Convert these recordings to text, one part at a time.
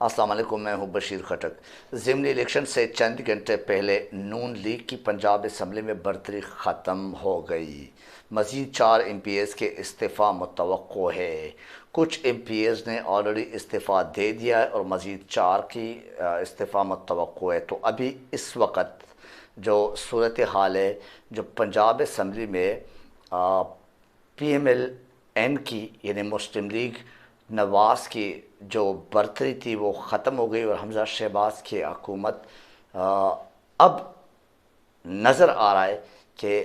السلام علیکم، میں ہوں بشیر خٹک۔ ضمنی الیکشن سے چند گھنٹے پہلے نون لیگ کی پنجاب اسمبلی میں برتری ختم ہو گئی۔ مزید 4 ایم پی ایز کے استعفیٰ متوقع ہے۔ کچھ ایم پی ایز نے آلریڈی استعفیٰ دے دیا ہے اور مزید 4 کی استعفیٰ متوقع ہے۔ تو ابھی اس وقت جو صورتحال ہے، جو پنجاب اسمبلی میں پی ایم ایل این کی یعنی مسلم لیگ نواز کی جو برتری تھی وہ ختم ہو گئی اور حمزہ شہباز کی حکومت اب نظر آ رہا ہے کہ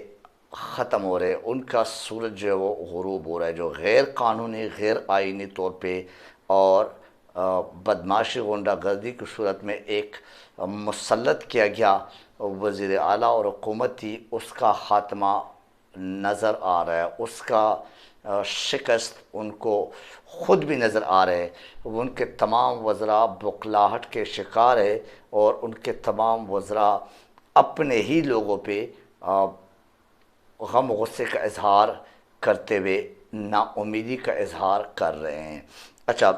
ختم ہو رہے، ان کا سورج جو ہے وہ غروب ہو رہا ہے، جو غیر قانونی غیر آئینی طور پہ اور بدماشی غنڈہ گردی کی صورت میں ایک مسلط کیا گیا وزیر اعلیٰ اور حکومت تھی، اس کا خاتمہ نظر آ رہا ہے، اس کا شکست ان کو خود بھی نظر آ رہے ہیں۔ ان کے تمام وزراء بخلاہٹ کے شکار ہے اور ان کے تمام وزراء اپنے ہی لوگوں پہ غم و غصے کا اظہار کرتے ہوئے نا امیدی کا اظہار کر رہے ہیں۔ اچھا،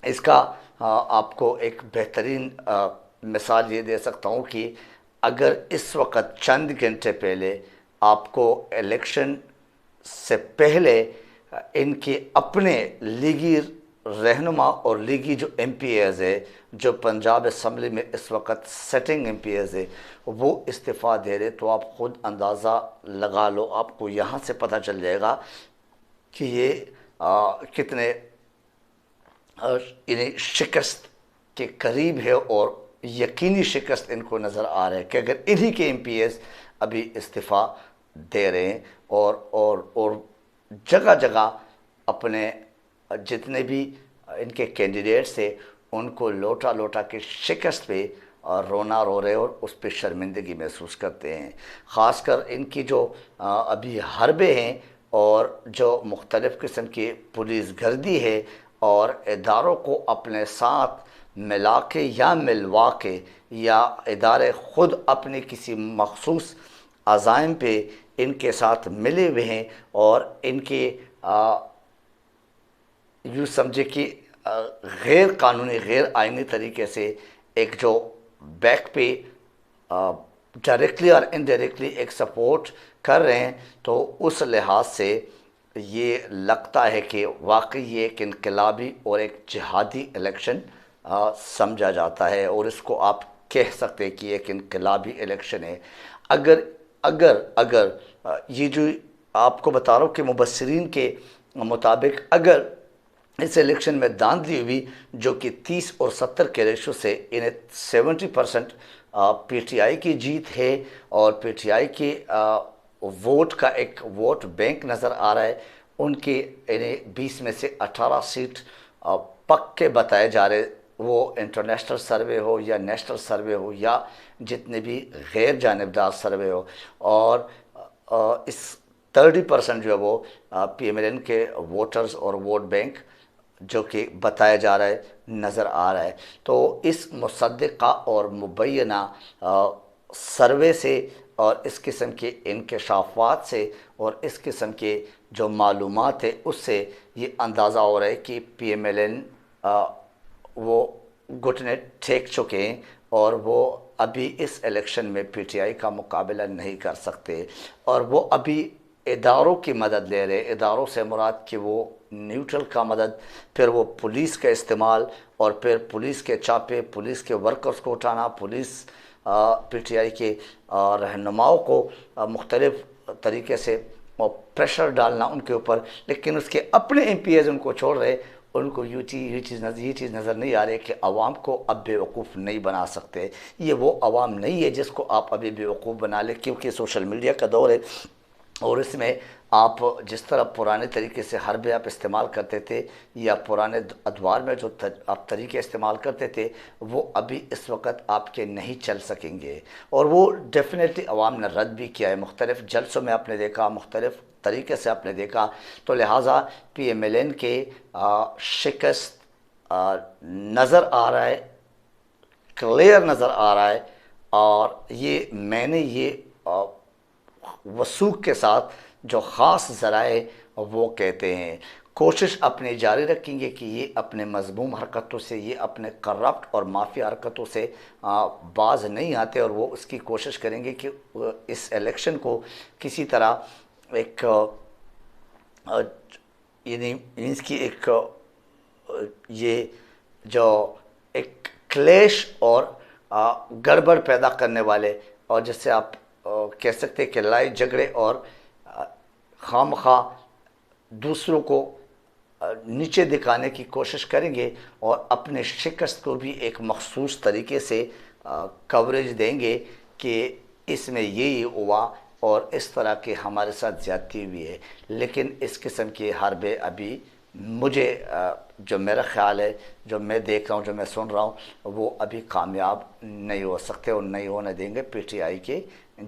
اس کا آپ کو ایک بہترین مثال یہ دے سکتا ہوں کہ اگر اس وقت چند گھنٹے پہلے آپ کو الیکشن سے پہلے ان کے اپنے لیگی رہنما اور لیگی جو ایم پی ایز ہے جو پنجاب اسمبلی میں اس وقت سیٹنگ ایم پی ایز ہے وہ استعفیٰ دے رہے، تو آپ خود اندازہ لگا لو، آپ کو یہاں سے پتہ چل جائے گا کہ یہ کتنے یعنی شکست کے قریب ہے اور یقینی شکست ان کو نظر آ رہا ہے کہ اگر انہی کے ایم پی ایز ابھی استعفیٰ دے رہے ہیں اور جگہ جگہ اپنے جتنے بھی ان کے کینڈیڈیٹس تھے ان کو لوٹا لوٹا کے شکست پہ رونا رو رہے اور اس پہ شرمندگی محسوس کرتے ہیں۔ خاص کر ان کی جو ابھی حربے ہیں اور جو مختلف قسم کی پولیس گردی ہے اور اداروں کو اپنے ساتھ ملا کے یا ملوا کے یا ادارے خود اپنے کسی مخصوص عزائم پہ ان کے ساتھ ملے ہوئے ہیں اور ان کے یوں سمجھے کہ غیر قانونی غیر آئینی طریقے سے ایک جو بیک پہ ڈائریکٹلی اور انڈائریکٹلی ایک سپورٹ کر رہے ہیں، تو اس لحاظ سے یہ لگتا ہے کہ واقعی یہ ایک انقلابی اور ایک جہادی الیکشن سمجھا جاتا ہے اور اس کو آپ کہہ سکتے ہیں کہ ایک انقلابی الیکشن ہے۔ اگر یہ جو آپ کو بتا رہا ہوں کہ مبصرین کے مطابق اگر اس الیکشن میں دھاندلی ہوئی جو کہ 30 اور 70 کے ریشو سے انہیں 70% پی ٹی آئی کی جیت ہے اور پی ٹی آئی کے ووٹ کا ایک ووٹ بینک نظر آ رہا ہے، ان کے انہیں 20 میں سے 18 سیٹ پکے بتائے جا رہے، وہ انٹرنیشنل سروے ہو یا نیشنل سروے ہو یا جتنے بھی غیر جانبدار سروے ہو، اور اس 30% جو ہے وہ پی ایم ایل این کے ووٹرز اور ووٹ بینک جو کہ بتایا جا رہا ہے نظر آ رہا ہے۔ تو اس مصدقہ اور مبینہ سروے سے اور اس قسم کے انکشافات سے اور اس قسم کے جو معلومات ہے اس سے یہ اندازہ ہو رہا ہے کہ پی ایم ایل این وہ گھٹنے ٹیک چکے ہیں اور وہ ابھی اس الیکشن میں پی ٹی آئی کا مقابلہ نہیں کر سکتے اور وہ ابھی اداروں کی مدد لے رہے۔ اداروں سے مراد کہ وہ نیوٹرل کا مدد، پھر وہ پولیس کا استعمال اور پھر پولیس کے چاپے، پولیس کے ورکرز کو اٹھانا، پولیس پی ٹی آئی کے رہنماؤں کو مختلف طریقے سے پریشر ڈالنا ان کے اوپر، لیکن اس کے اپنے ایم پی ایز ان کو چھوڑ رہے، ان کو یہ چیز نظر نہیں آ رہی کہ عوام کو اب بے وقوف نہیں بنا سکتے۔ یہ وہ عوام نہیں ہے جس کو آپ ابھی بے وقوف بنا لیں، کیونکہ سوشل میڈیا کا دور ہے اور اس میں آپ جس طرح پرانے طریقے سے حربے آپ استعمال کرتے تھے یا پرانے ادوار میں جو آپ طریقے استعمال کرتے تھے وہ ابھی اس وقت آپ کے نہیں چل سکیں گے، اور وہ ڈیفینیٹلی عوام نے رد بھی کیا ہے، مختلف جلسوں میں آپ نے دیکھا، مختلف طریقے سے آپ نے دیکھا۔ تو لہٰذا پی ایم ایل این کے شکست نظر آ رہا ہے، کلیئر نظر آ رہا ہے، اور میں نے یہ وثوق کے ساتھ جو خاص ذرائع وہ کہتے ہیں۔ کوشش اپنی جاری رکھیں گے کہ یہ اپنے مذموم حرکتوں سے، یہ اپنے کرپٹ اور مافیا حرکتوں سے باز نہیں آتے، اور وہ اس کی کوشش کریں گے کہ اس الیکشن کو کسی طرح ایک یعنی اس کی ایک یہ جو ایک کلیش اور گڑبڑ پیدا کرنے والے، اور جس سے آپ کہہ سکتے ہیں کہ لڑائی جھگڑے اور خواہ مخواہ دوسروں کو نیچے دکھانے کی کوشش کریں گے، اور اپنے شکست کو بھی ایک مخصوص طریقے سے کوریج دیں گے کہ اس میں یہ ہوا اور اس طرح کے ہمارے ساتھ زیادتی ہوئی ہے۔ لیکن اس قسم کی حربیں ابھی مجھے جو میرا خیال ہے، جو میں دیکھ رہا ہوں، جو میں سن رہا ہوں، وہ ابھی کامیاب نہیں ہو سکتے اور نہیں ہونے دیں گے پی ٹی آئی کے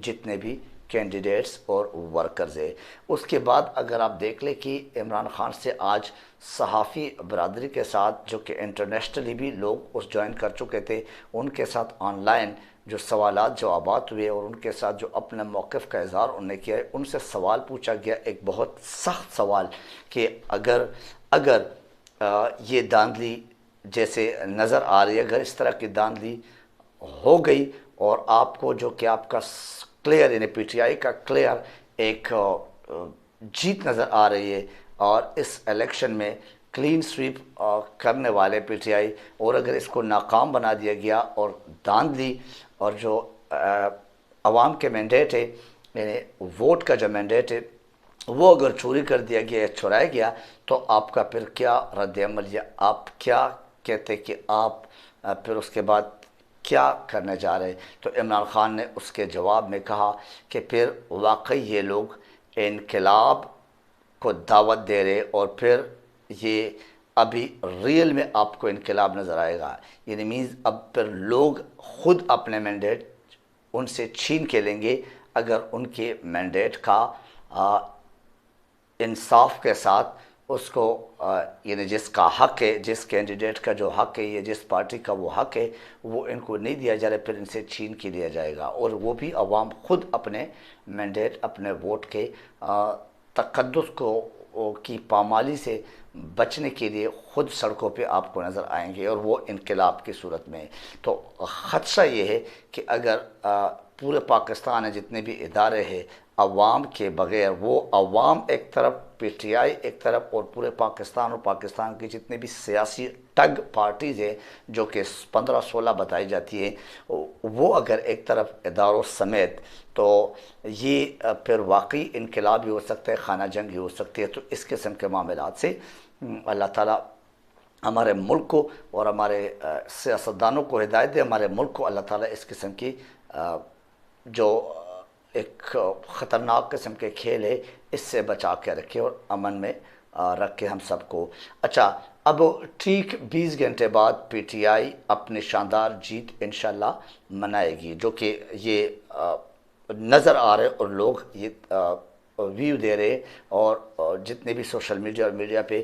جتنے بھی کینڈیڈیٹس اور ورکرز ہیں۔ اس کے بعد اگر آپ دیکھ لیں کہ عمران خان سے آج صحافی برادری کے ساتھ، جو کہ انٹرنیشنلی بھی لوگ اس جوائن کر چکے تھے، ان کے ساتھ آن لائن جو سوالات جوابات ہوئے اور ان کے ساتھ جو اپنے موقف کا اظہار انہوں نے کیا ہے، ان سے سوال پوچھا گیا، ایک بہت سخت سوال کہ اگر یہ دھاندلی جیسے نظر آ رہی ہے، اگر اس طرح کی دھاندلی ہو گئی اور آپ کو جو کہ آپ کا کلیئر یعنی پی ٹی آئی کا کلیئر ایک جیت نظر آ رہی ہے، اور اس الیکشن میں کلین سویپ کرنے والے پی ٹی آئی، اور اگر اس کو ناکام بنا دیا گیا اور دھاندلی اور جو عوام کے مینڈیٹ ہے، یعنی ووٹ کا جو مینڈیٹ ہے، وہ اگر چوری کر دیا گیا یا چرایا گیا، تو آپ کا پھر کیا رد عمل، یا آپ کیا کہتے کہ آپ پھر اس کے بعد کیا کرنے جا رہے؟ تو عمران خان نے اس کے جواب میں کہا کہ پھر واقعی یہ لوگ انقلاب کو دعوت دے رہے، اور پھر یہ ابھی ریل میں آپ کو انقلاب نظر آئے گا، یعنی مینز اب پھر لوگ خود اپنے مینڈیٹ ان سے چھین کے لیں گے اگر ان کے مینڈیٹ کا انصاف کے ساتھ اس کو یعنی جس کا حق ہے، جس کینڈیڈیٹ کا جو حق ہے، یا جس پارٹی کا وہ حق ہے، وہ ان کو نہیں دیا جا رہا، پھر ان سے چھین کے لیا جائے گا، اور وہ بھی عوام خود اپنے مینڈیٹ، اپنے ووٹ کے تقدس کی پامالی سے بچنے کے لیے خود سڑکوں پہ آپ کو نظر آئیں گے، اور وہ انقلاب کی صورت میں۔ تو خدشہ یہ ہے کہ اگر پورے پاکستان میں جتنے بھی ادارے ہیں عوام کے بغیر، وہ عوام ایک طرف، پی ٹی آئی ایک طرف، اور پورے پاکستان اور پاکستان کی جتنے بھی سیاسی ٹگ پارٹیز ہیں جو کہ 15-16 بتائی جاتی ہیں، وہ اگر ایک طرف اداروں سمیت، تو یہ پھر واقعی انقلاب ہی ہو سکتا ہے، خانہ جنگ ہی ہو سکتی ہے۔ تو اس قسم کے معاملات سے اللہ تعالیٰ ہمارے ملک کو اور ہمارے سیاستدانوں کو ہدایت دے، ہمارے ملک کو اللہ تعالیٰ اس قسم کی جو ایک خطرناک قسم کے کھیل ہے اس سے بچا کے رکھے اور امن میں رکھے ہم سب کو۔ اچھا، اب ٹھیک 20 گھنٹے بعد پی ٹی آئی اپنی شاندار جیت انشاءاللہ منائے گی، جو کہ یہ نظر آ رہے اور لوگ یہ ویو دے رہے، اور جتنے بھی سوشل میڈیا اور میڈیا پہ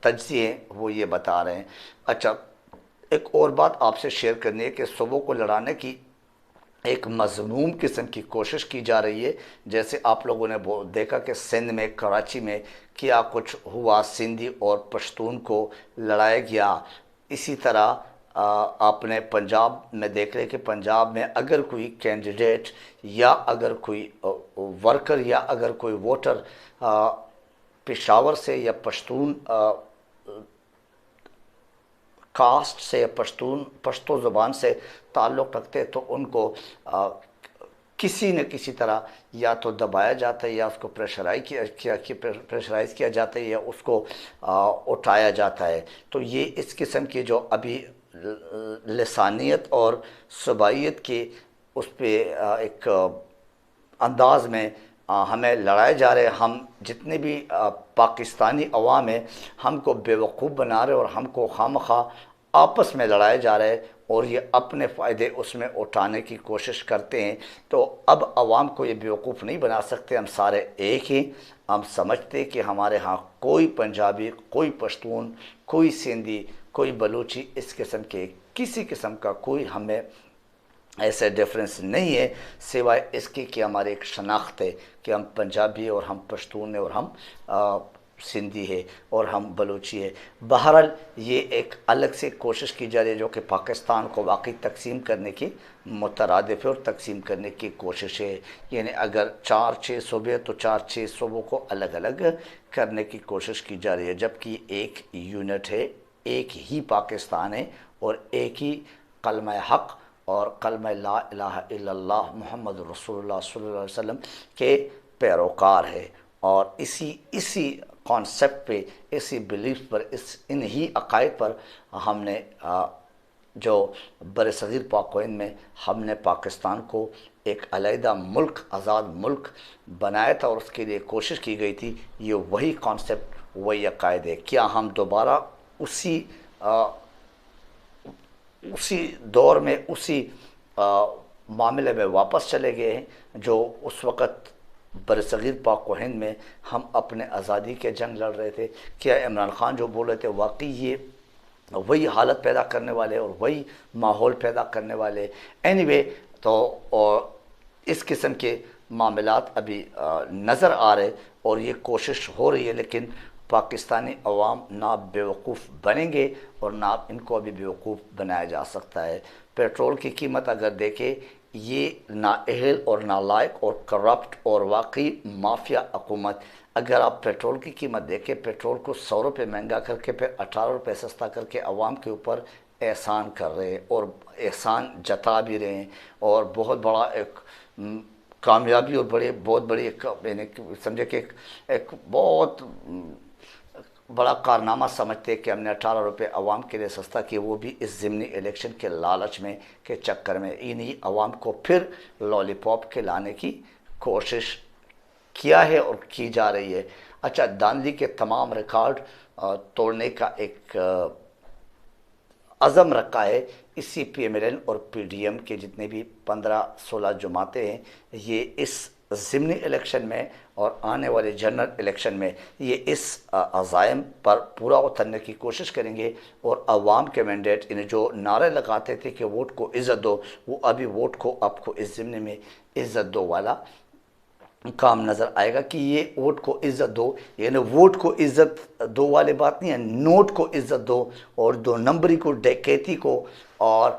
تجزیے ہیں وہ یہ بتا رہے ہیں۔ اچھا، ایک اور بات آپ سے شیئر کرنی ہے کہ صوبوں کو لڑانے کی ایک مذموم قسم کی کوشش کی جا رہی ہے، جیسے آپ لوگوں نے دیکھا کہ سندھ میں، کراچی میں کیا کچھ ہوا، سندھی اور پشتون کو لڑایا گیا۔ اسی طرح آپ نے پنجاب میں دیکھ رہے کہ پنجاب میں اگر کوئی کینڈیڈیٹ یا اگر کوئی ورکر یا اگر کوئی ووٹر پشاور سے یا پشتون کاسٹ سے یا پشتو زبان سے تعلق رکھتے، تو ان کو کسی نہ کسی طرح یا تو دبایا جاتا ہے، یا اس کو پریشرائز کیا جاتا ہے، یا اس کو اٹھایا جاتا ہے۔ تو یہ اس قسم کی جو ابھی لسانیت اور صوبائیت کی اس پہ ایک انداز میں ہمیں لڑائے جا رہے، ہم جتنے بھی پاکستانی عوام ہیں ہم کو بیوقوف بنا رہے، اور ہم کو خواہ آپس میں لڑائے جا رہے، اور یہ اپنے فائدے اس میں اٹھانے کی کوشش کرتے ہیں۔ تو اب عوام کو یہ بیوقوف نہیں بنا سکتے، ہم سارے ایک ہیں۔ ہم سمجھتے کہ ہمارے ہاں کوئی پنجابی، کوئی پشتون، کوئی سندھی، کوئی بلوچی، اس قسم کے کسی قسم کا کوئی ہمیں ایسے ڈیفرنس نہیں ہے، سوائے اس کی کہ ہماری ایک شناخت ہے کہ ہم پنجابی اور ہم پشتون ہیں اور ہم سندھی ہے اور ہم بلوچی ہے۔ بہرحال یہ ایک الگ سے کوشش کی جا رہی ہے جو کہ پاکستان کو واقعی تقسیم کرنے کی مترادف ہے اور تقسیم کرنے کی کوشش ہے، یعنی اگر 4-6 صوبے تو 4-6 صوبوں کو الگ الگ کرنے کی کوشش کی جا رہی ہے، جبکہ ایک یونٹ ہے، ایک ہی پاکستان ہے اور ایک ہی کلمہ حق اور کلمہ لا الہ الا اللہ محمد رسول اللہ صلی اللہ علیہ وسلم کے پیروکار ہے، اور اسی کانسیپٹ پہ، اسی بلیف پر، انہی عقائد پر ہم نے جو بر صغیر پاک و ہند میں ہم نے پاکستان کو ایک علیحدہ ملک، آزاد ملک بنایا تھا، اور اس کے لیے کوشش کی گئی تھی۔ یہ وہی کانسیپٹ، وہی عقائد ہے۔ کیا ہم دوبارہ اسی دور میں، اسی معاملے میں واپس چلے گئے ہیں جو اس وقت برصغیر پاک و ہند میں ہم اپنے آزادی کے جنگ لڑ رہے تھے؟ کیا عمران خان جو بول رہے تھے واقعی یہ وہی حالت پیدا کرنے والے اور وہی ماحول پیدا کرنے والے؟ اینی وے، تو اس قسم کے معاملات ابھی نظر آ رہے اور یہ کوشش ہو رہی ہے، لیکن پاکستانی عوام نہ بیوقوف بنیں گے اور نہ ان کو ابھی بیوقوف بنایا جا سکتا ہے۔ پیٹرول کی قیمت اگر دیکھیں، یہ نااہل اور نالائق اور کرپٹ اور واقعی مافیا حکومت، اگر آپ پیٹرول کی قیمت دیکھیں، پیٹرول کو 100 روپے مہنگا کر کے پھر 18 روپے سستا کر کے عوام کے اوپر احسان کر رہے ہیں اور احسان جتا بھی رہے ہیں، اور بہت بڑا ایک کامیابی اور بہت بڑی ایک، یعنی سمجھے کہ ایک بہت بڑا کارنامہ سمجھتے کہ ہم نے 18 روپے عوام کے لیے سستا کیا، وہ بھی اس ضمنی الیکشن کے لالچ میں کے چکر میں۔ انہی عوام کو پھر لالی پاپ کے لانے کی کوشش کیا ہے اور کی جا رہی ہے۔ اچھا، دانلی کے تمام ریکارڈ توڑنے کا ایک عزم رکھا ہے اسی پی ایم ایل این اور پی ڈی ایم کے جتنے بھی 15-16 جماعتیں ہیں، یہ اس ضمنی الیکشن میں اور آنے والے جنرل الیکشن میں یہ اس عزائم پر پورا اترنے کی کوشش کریں گے، اور عوام کے مینڈیٹ، انہیں جو نعرے لگاتے تھے کہ ووٹ کو عزت دو، وہ ابھی ووٹ کو آپ کو اس ضمن میں عزت دو والا کام نظر آئے گا، کہ یہ ووٹ کو عزت دو، یعنی ووٹ کو عزت دو والے بات نہیں ہے، نوٹ کو عزت دو، اور 2 نمبری کو، ڈکیتی کو، اور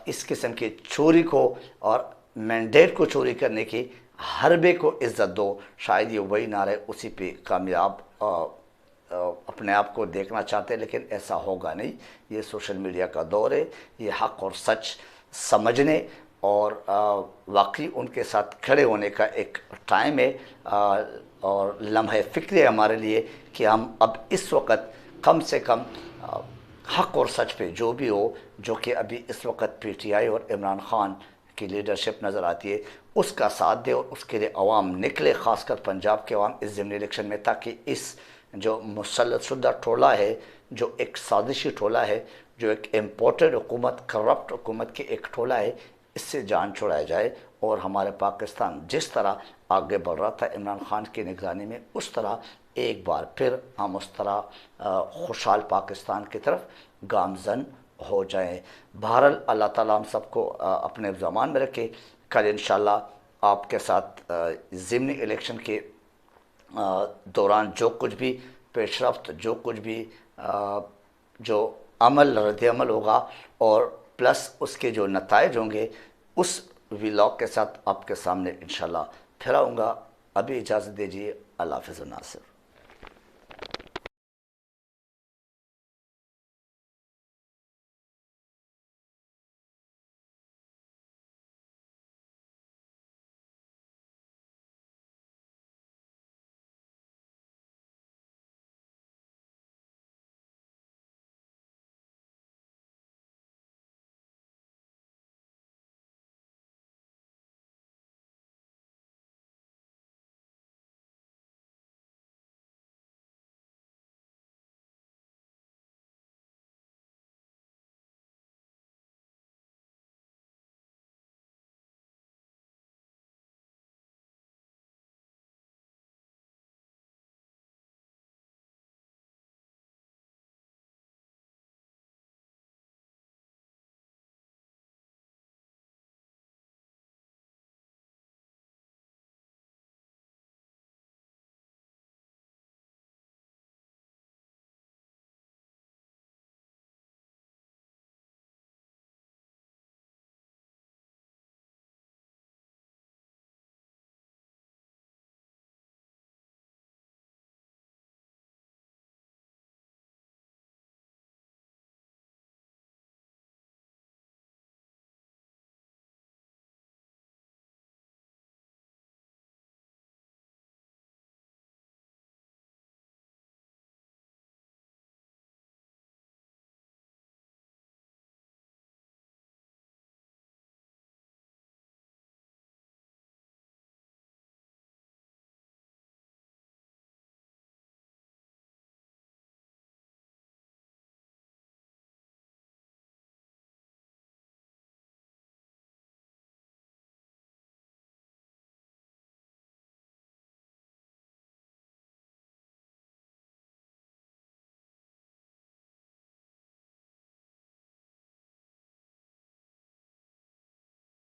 اس قسم کے چوری کو، اور مینڈیٹ کو چوری کرنے کی حربے کو عزت دو۔ شاید یہ وہی نعرے اسی پہ کامیاب اپنے آپ کو دیکھنا چاہتے ہیں، لیکن ایسا ہوگا نہیں۔ یہ سوشل میڈیا کا دور ہے، یہ حق اور سچ سمجھنے اور واقعی ان کے ساتھ کھڑے ہونے کا ایک ٹائم ہے، اور لمحہ فکر ہے ہمارے لیے کہ ہم اب اس وقت کم سے کم حق اور سچ پہ جو بھی ہو، جو کہ ابھی اس وقت پی ٹی آئی اور عمران خان کی لیڈرشپ نظر آتی ہے، اس کا ساتھ دے، اور اس کے لیے عوام نکلے، خاص کر پنجاب کے عوام اس ضمنی الیکشن میں، تاکہ اس جو مسلط شدہ ٹولہ ہے، جو ایک سازشی ٹولہ ہے، جو ایک امپورٹڈ حکومت، کرپٹ حکومت کے ایک ٹولہ ہے، اس سے جان چھڑایا جائے، اور ہمارے پاکستان جس طرح آگے بڑھ رہا تھا عمران خان کی نگرانی میں، اس طرح ایک بار پھر ہم اس طرح خوشحال پاکستان کی طرف گامزن ہو جائیں۔ بہرحال اللہ تعالیٰ ہم سب کو اپنے زمان میں رکھے۔ کل انشاءاللہ آپ کے ساتھ ضمنی الیکشن کے دوران جو کچھ بھی پیش رفت، جو کچھ بھی جو عمل، رد عمل ہوگا، اور پلس اس کے جو نتائج ہوں گے، اس ویلاگ کے ساتھ آپ کے سامنے انشاءاللہ پھر آؤں گا۔ ابھی اجازت دیجیے، اللہ حافظ ناصر۔